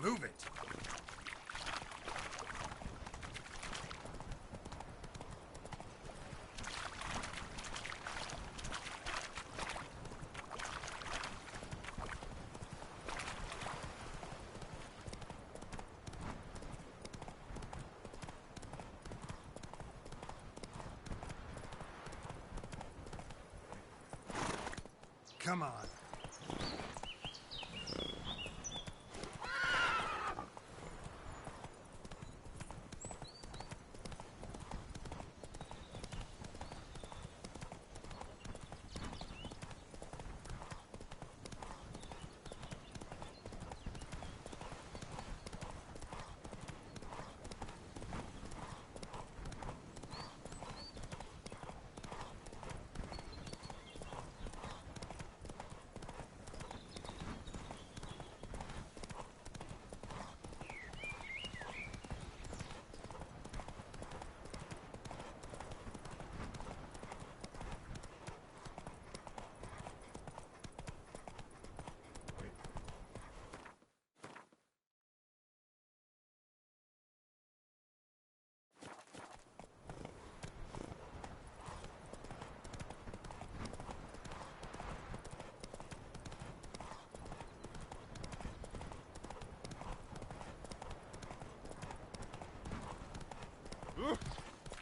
Move it. Come on.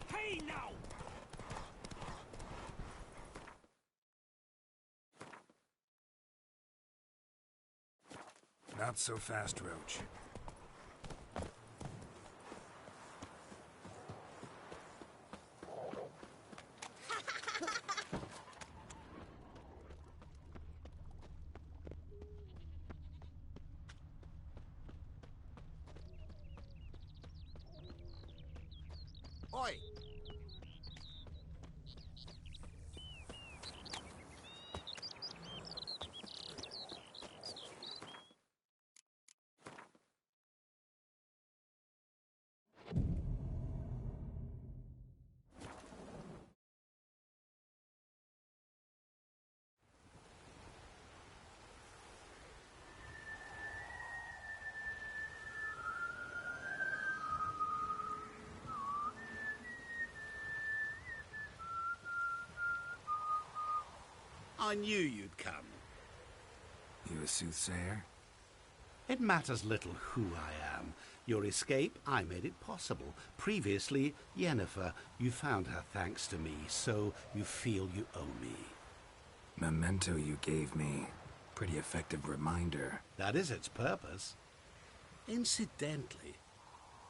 Hey now! Not so fast, Roach. Oi! I knew you'd come. You a soothsayer? It matters little who I am. Your escape, I made it possible. Previously, Yennefer, you found her thanks to me, so you feel you owe me. Memento you gave me. Pretty effective reminder. That is its purpose. Incidentally,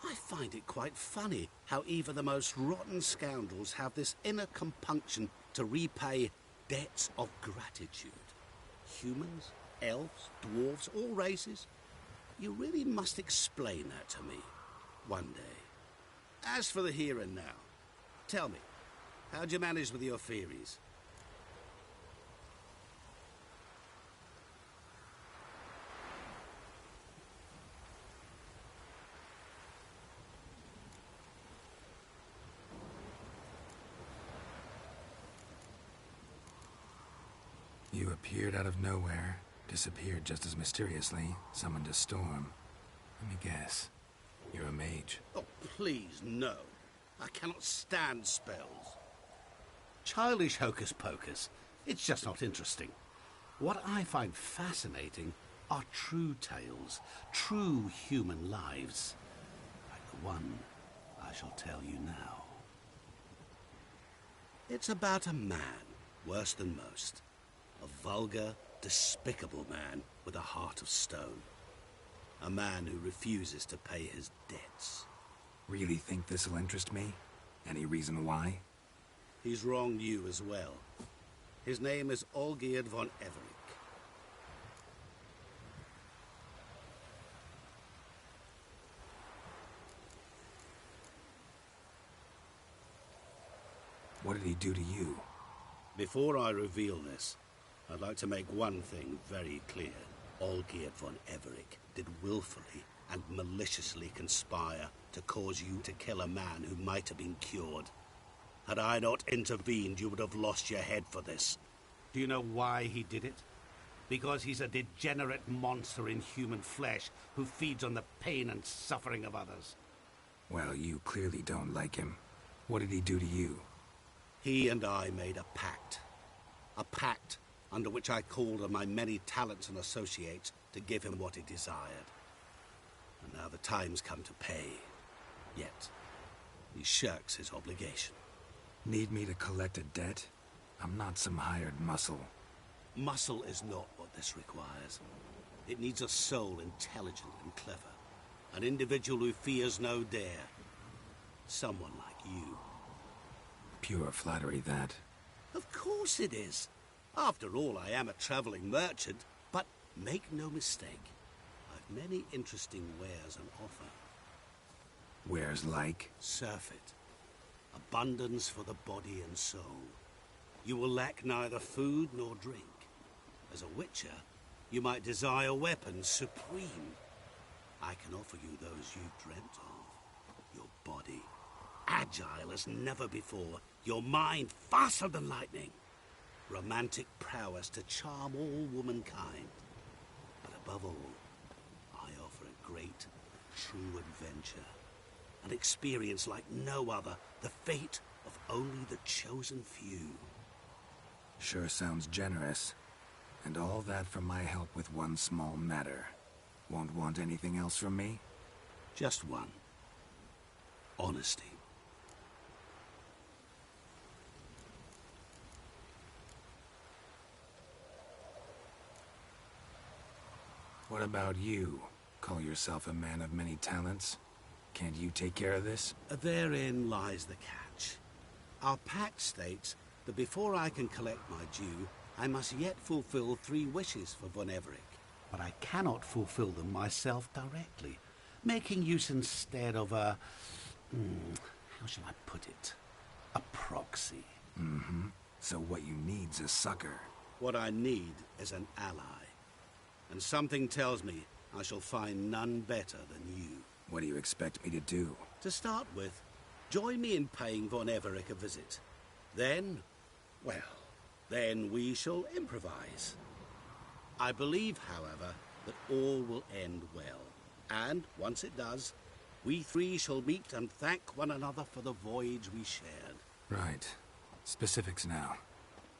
I find it quite funny how even the most rotten scoundrels have this inner compunction to repay debts of gratitude. Humans, elves, dwarves, all races. You really must explain that to me one day. As for the here and now, tell me, how'd you manage with your theories? You appeared out of nowhere, disappeared just as mysteriously, summoned a storm. Let me guess. You're a mage. Oh, please, no. I cannot stand spells. Childish hocus pocus. It's just not interesting. What I find fascinating are true tales, true human lives. Like the one I shall tell you now. It's about a man, worse than most. A vulgar, despicable man with a heart of stone. A man who refuses to pay his debts. Really think this'll interest me? Any reason why? He's wronged you as well. His name is Olgierd von Everich. What did he do to you? Before I reveal this, I'd like to make one thing very clear. Olgierd von Everich did willfully and maliciously conspire to cause you to kill a man who might have been cured. Had I not intervened, you would have lost your head for this. Do you know why he did it? because he's a degenerate monster in human flesh who feeds on the pain and suffering of others. Well, you clearly don't like him. What did he do to you? He and I made a pact. A pact under which I called on my many talents and associates to give him what he desired. And now the time's come to pay. Yet, he shirks his obligation. Need me to collect a debt? I'm not some hired muscle. Muscle is not what this requires. It needs a soul intelligent and clever. An individual who fears no dare. Someone like you. Pure flattery, that. Of course it is. After all, I am a traveling merchant, but make no mistake. I've many interesting wares on offer. Wares like? Surfeit. Abundance for the body and soul. You will lack neither food nor drink. As a witcher, you might desire weapons supreme. I can offer you those you dreamt of. Your body, agile as never before. Your mind, faster than lightning. Romantic prowess to charm all womankind. But above all, I offer a great, true adventure. An experience like no other, the fate of only the chosen few. Sure sounds generous. And all that for my help with one small matter. Won't want anything else from me? Just one. Honesty. What about you? Call yourself a man of many talents? Can't you take care of this? Therein lies the catch. Our pact states that before I can collect my due, I must yet fulfill 3 wishes for Von Everec. But I cannot fulfill them myself directly, making use instead of a... how shall I put it? A proxy. Mm-hmm. So what you need's a sucker. What I need is an ally. And something tells me I shall find none better than you. What do you expect me to do? To start with, join me in paying Von Everec a visit. Then, well, then we shall improvise. I believe, however, that all will end well. And, once it does, we 3 shall meet and thank one another for the voyage we shared. Right. Specifics now.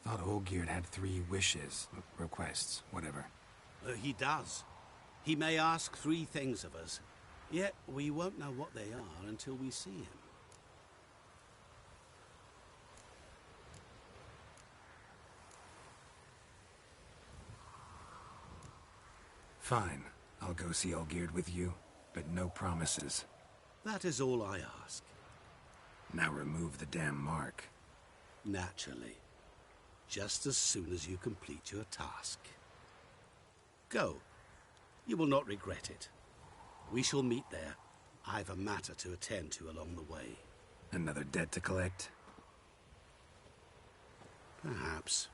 Thought Olgierd had 3 wishes, requests, whatever. He does. He may ask 3 things of us, yet we won't know what they are until we see him. Fine. I'll go see Olgierd with you, but no promises. That is all I ask. Now remove the damn mark. Naturally. Just as soon as you complete your task. Go. You will not regret it. We shall meet there. I've a matter to attend to along the way. Another debt to collect? Perhaps.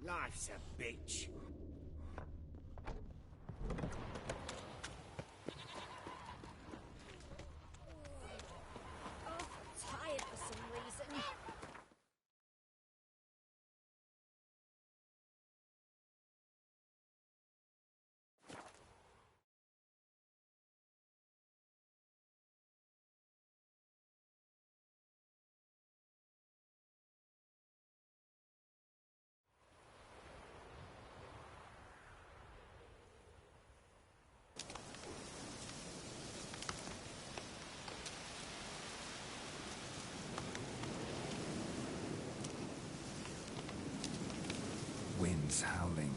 Life's a bitch. Oh, tired for some reason. wind's howling.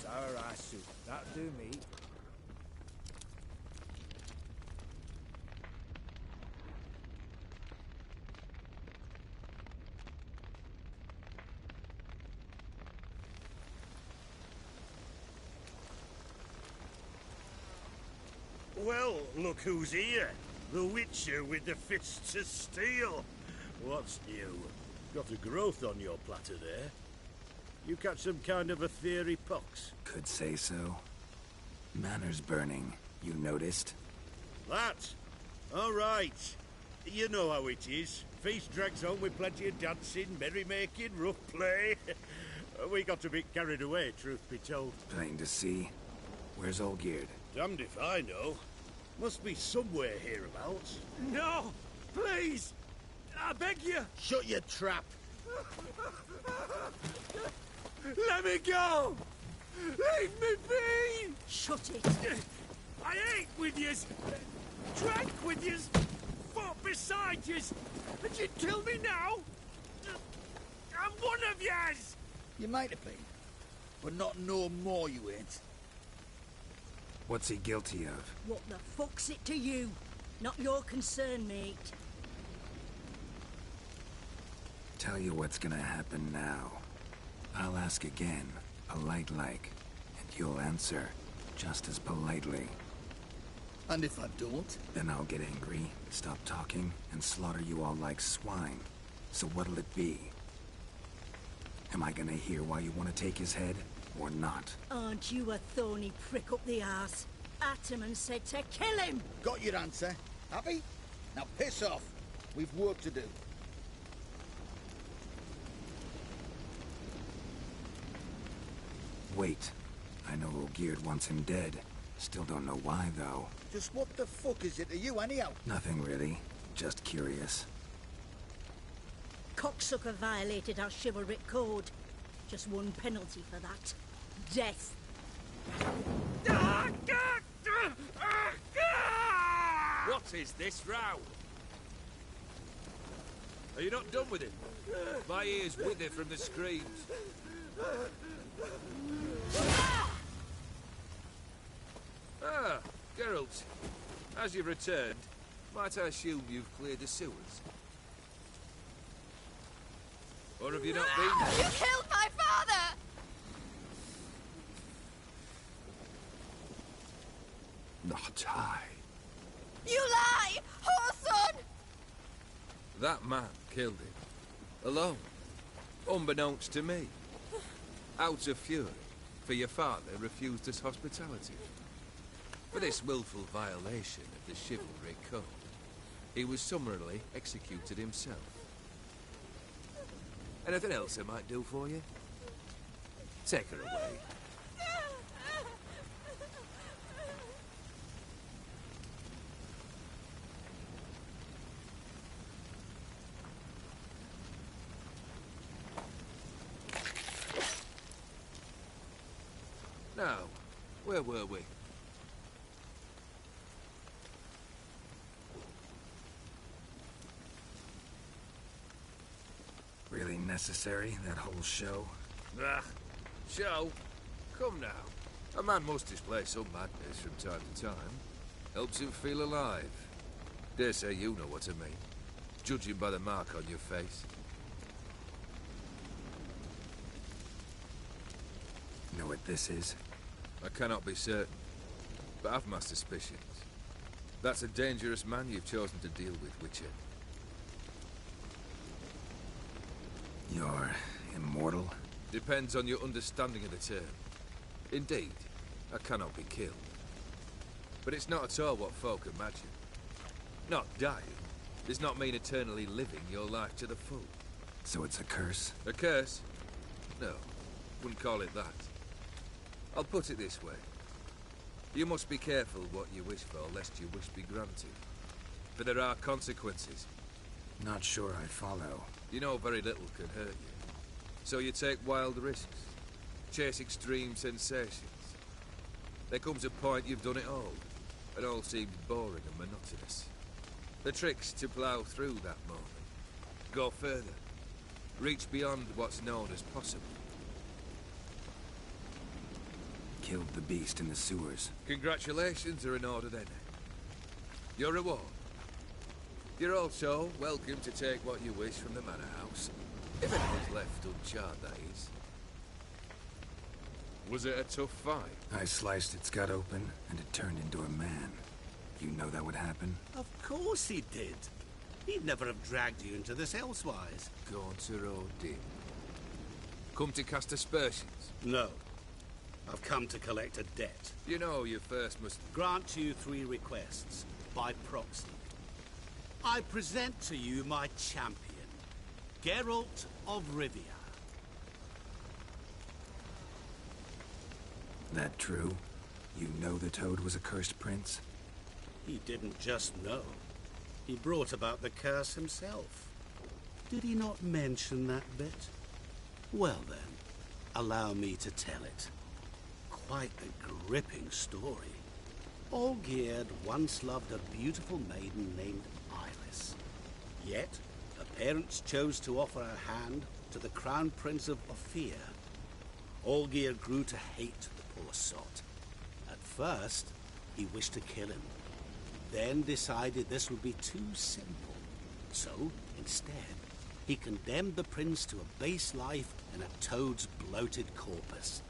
Alright, soup. That'll do me. Well, look who's here. The Witcher with the fists of steel. What's new? Got a growth on your platter there. You catch some kind of a theory pox? Could say so. Manor's burning. You noticed? That? All right. You know how it is. Feast drags on with plenty of dancing, merrymaking, rough play. We got a bit carried away, truth be told. Plain to see. Where's Olgierd? Damned if I know. Must be somewhere hereabouts. No! Please! I beg you! Shut your trap! Let me go! Leave me be! Shut it! I ate with yous! Drank with yous! Fought beside yous! And you'd kill me now? I'm one of yous! You might have been, but not no more you ain't. What's he guilty of? What the fuck's it to you? Not your concern, mate. Tell you what's gonna happen now. I'll ask again, polite like, and you'll answer just as politely. And if I don't? Then I'll get angry, stop talking, and slaughter you all like swine. So what'll it be? Am I gonna hear why you want to take his head? or not. Aren't you a thorny prick up the arse? Ataman said to kill him! Got your answer. Happy? Now piss off. We've work to do. Wait. I know Olgierd wants him dead. Still don't know why, though. Just what the fuck is it to you, anyhow? Nothing really. Just curious. Cocksucker violated our chivalric code. Just one penalty for that. Death. What is this row? Are you not done with him? My ears wither from the screams. Ah, Geralt. As you've returned, might I assume you've cleared the sewers? Or have you not been there? You killed my father! Not I. You lie! Whoreson! That man killed him. Alone. Unbeknownst to me. Out of fury, for your father refused us hospitality. For this willful violation of the chivalry code, he was summarily executed himself. Anything else I might do for you? Take her away. Now, where were we? Really necessary, that whole show? Ah, show? Come now. A man must display some madness from time to time. Helps him feel alive. Dare say you know what I mean. Judging by the mark on your face. Know what this is? I cannot be certain, but I've my suspicions. That's a dangerous man you've chosen to deal with, Witcher. You're immortal? Depends on your understanding of the term. Indeed, I cannot be killed. But it's not at all what folk imagine. Not dying does not mean eternally living your life to the full. So it's a curse? A curse? No, wouldn't call it that. I'll put it this way. You must be careful what you wish for, lest your wish be granted. For there are consequences. Not sure I follow. You know very little can hurt you. So you take wild risks. Chase extreme sensations. There comes a point you've done it all. And all seems boring and monotonous. The trick's to plough through that moment. Go further. Reach beyond what's known as possible. Killed the beast in the sewers. Congratulations are in order then. Your reward. You're also welcome to take what you wish from the manor house. If anything's left uncharred, that is. Was it a tough fight? I sliced its gut open, and it turned into a man. You know that would happen? Of course he did. He'd never have dragged you into this elsewise. Gaunter Odin. Come to cast aspersions. No. I've come to collect a debt. You know you first must... Grant you 3 requests, by proxy. I present to you my champion, Geralt of Rivia. That true? You know the Toad was a cursed prince? He didn't just know. He brought about the curse himself. Did he not mention that bit? Well then, allow me to tell it. Quite a gripping story. Olgierd once loved a beautiful maiden named Iris. Yet, her parents chose to offer her hand to the Crown Prince of Ophir. Olgierd grew to hate the poor sot. At first, he wished to kill him. Then decided this would be too simple. So, instead, he condemned the prince to a base life in a toad's bloated corpus.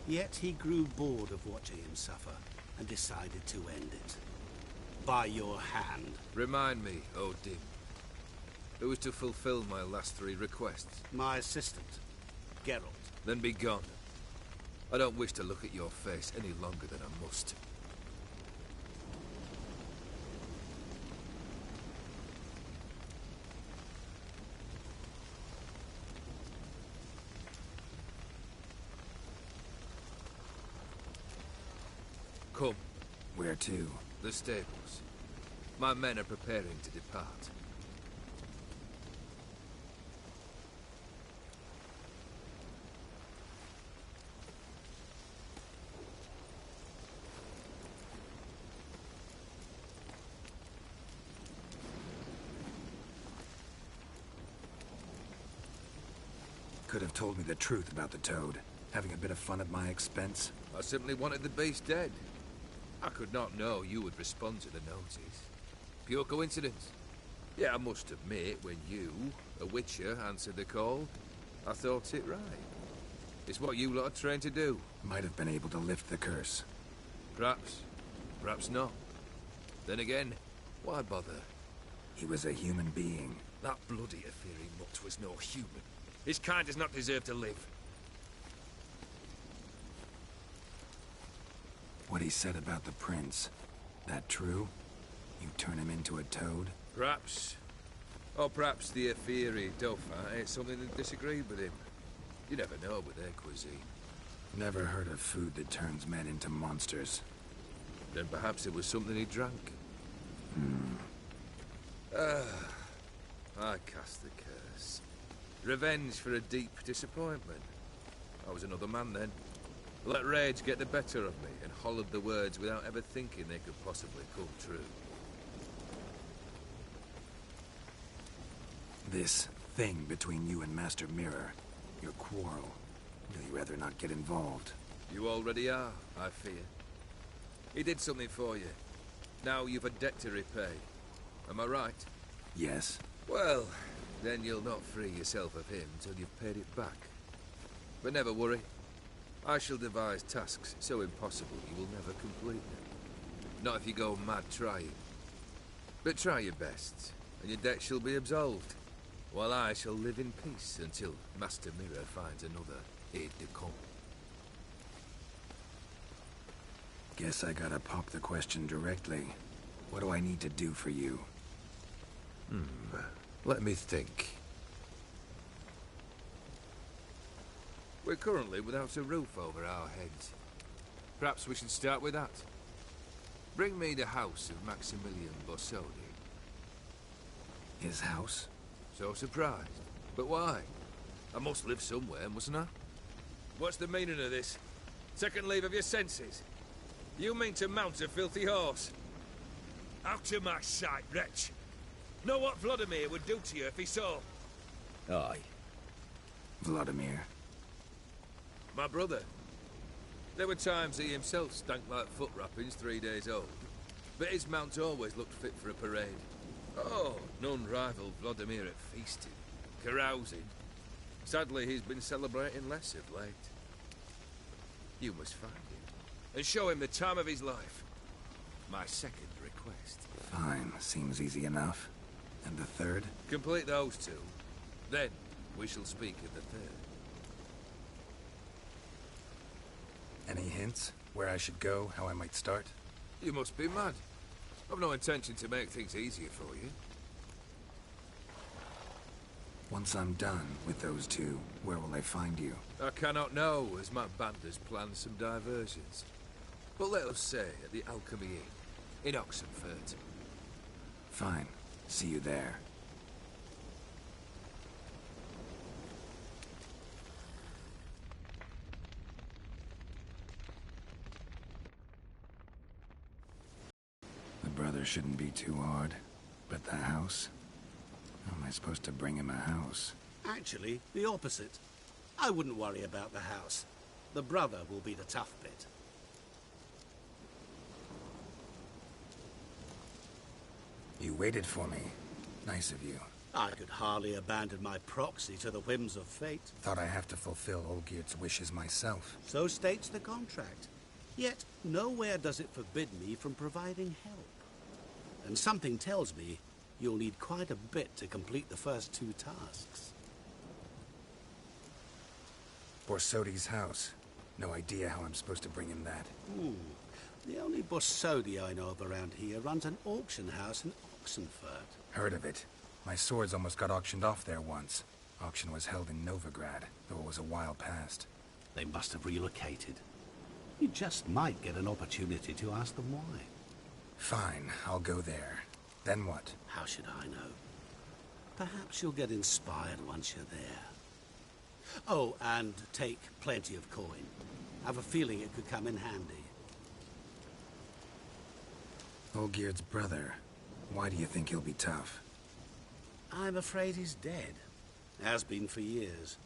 Yet he grew bored of watching him suffer and decided to end it. By your hand. Remind me, Odin. Who was to fulfill my last 3 requests? My assistant, Geralt. Then be gone. I don't wish to look at your face any longer than I must. Come. Where to? The stables. My men are preparing to depart. Could have told me the truth about the toad. Having a bit of fun at my expense. I simply wanted the beast dead. I could not know you would respond to the notice. Pure coincidence. Yeah, I must admit, when you, a witcher, answered the call, I thought it right. It's what you lot are trained to do. Might have been able to lift the curse. Perhaps. Perhaps not. Then again, why bother? He was a human being. That bloody Aetheri mutt was no human. His kind does not deserve to live. What he said about the prince, that true? You turn him into a toad? Perhaps. Or perhaps the Aetheri Dauphin ate something that disagreed with him. You never know with their cuisine. Never heard of food that turns men into monsters. Then perhaps it was something he drank. I cast the curse. Revenge for a deep disappointment. I was another man then. Let rage get the better of me and hollered the words without ever thinking they could possibly come true. This thing between you and Master Mirror, your quarrel, really rather not get involved. You already are, I fear. He did something for you. Now you've a debt to repay. Am I right? Yes. Well, then you'll not free yourself of him till you've paid it back. But never worry. I shall devise tasks so impossible you will never complete them. Not if you go mad trying. But try your best, and your debt shall be absolved, while I shall live in peace until Master Mirror finds another aide-de-camp. Guess I gotta pop the question directly. What do I need to do for you? Let me think. We're currently without a roof over our heads. Perhaps we should start with that. Bring me the house of Maximilian Borsodi. His house? So surprised. But why? I must live somewhere, mustn't I? What's the meaning of this? Second leave of your senses? You mean to mount a filthy horse? Out of my sight, wretch! Know what Vladimir would do to you if he saw? Aye. Vladimir. My brother. There were times he himself stank like foot wrappings 3 days old, but his mount always looked fit for a parade. Oh, none rival Vladimir at feasting, carousing. Sadly, he's been celebrating less of late. You must find him, and show him the time of his life. My second request. Fine, seems easy enough. And the third? Complete those two. Then, we shall speak of the third. Any hints? Where I should go, how I might start? You must be mad. I've no intention to make things easier for you. Once I'm done with those two, where will I find you? I cannot know, as my band has planned some diversions. But let us say at the Alchemy Inn, in Oxenfurt. Fine. See you there. The brother shouldn't be too hard. But the house? How am I supposed to bring him a house? Actually, the opposite. I wouldn't worry about the house. The brother will be the tough bit. You waited for me. Nice of you. I could hardly abandon my proxy to the whims of fate. Thought I have to fulfill Olgierd's wishes myself. So states the contract. Yet, nowhere does it forbid me from providing help. And something tells me you'll need quite a bit to complete the first two tasks. Borsodi's house. No idea how I'm supposed to bring him that. The only Bossodi I know of around here runs an auction house in Oxenfurt. Heard of it. My swords almost got auctioned off there once. Auction was held in Novigrad, though it was a while past. They must have relocated. You just might get an opportunity to ask them why. Fine, I'll go there. Then what? How should I know? Perhaps you'll get inspired once you're there. Oh, and take plenty of coin. Have a feeling it could come in handy. Olgierd's brother. Why do you think he'll be tough? I'm afraid he's dead. Has been for years.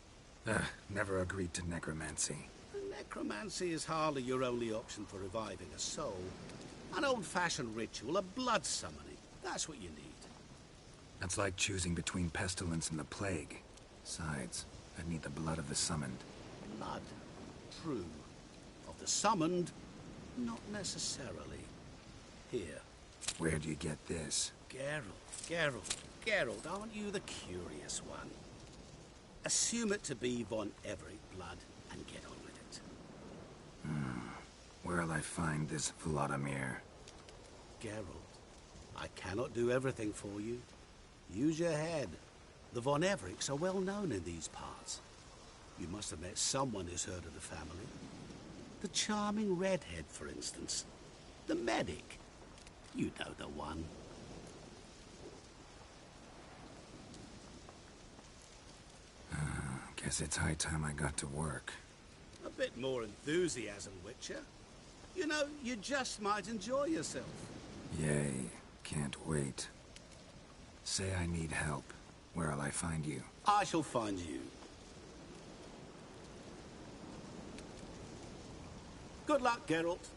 Never agreed to necromancy. Necromancy is hardly your only option for reviving a soul. An old-fashioned ritual, a blood summoning. That's what you need. That's like choosing between pestilence and the plague. Besides, I'd need the blood of the summoned. Blood. True. Of the summoned, not necessarily. Here. Where do you get this? Geralt, aren't you the curious one? Assume it to be von Everett blood and get on with it. Where'll I find this Vladimir? Geralt, I cannot do everything for you. Use your head. The von Evericks are well known in these parts. You must have met someone who's heard of the family. The charming redhead, for instance. The medic. You know the one. Guess it's high time I got to work. A bit more enthusiasm, Witcher. You know, you just might enjoy yourself. Yay. Can't wait. Say I need help. Where'll I find you? I shall find you. Good luck, Geralt.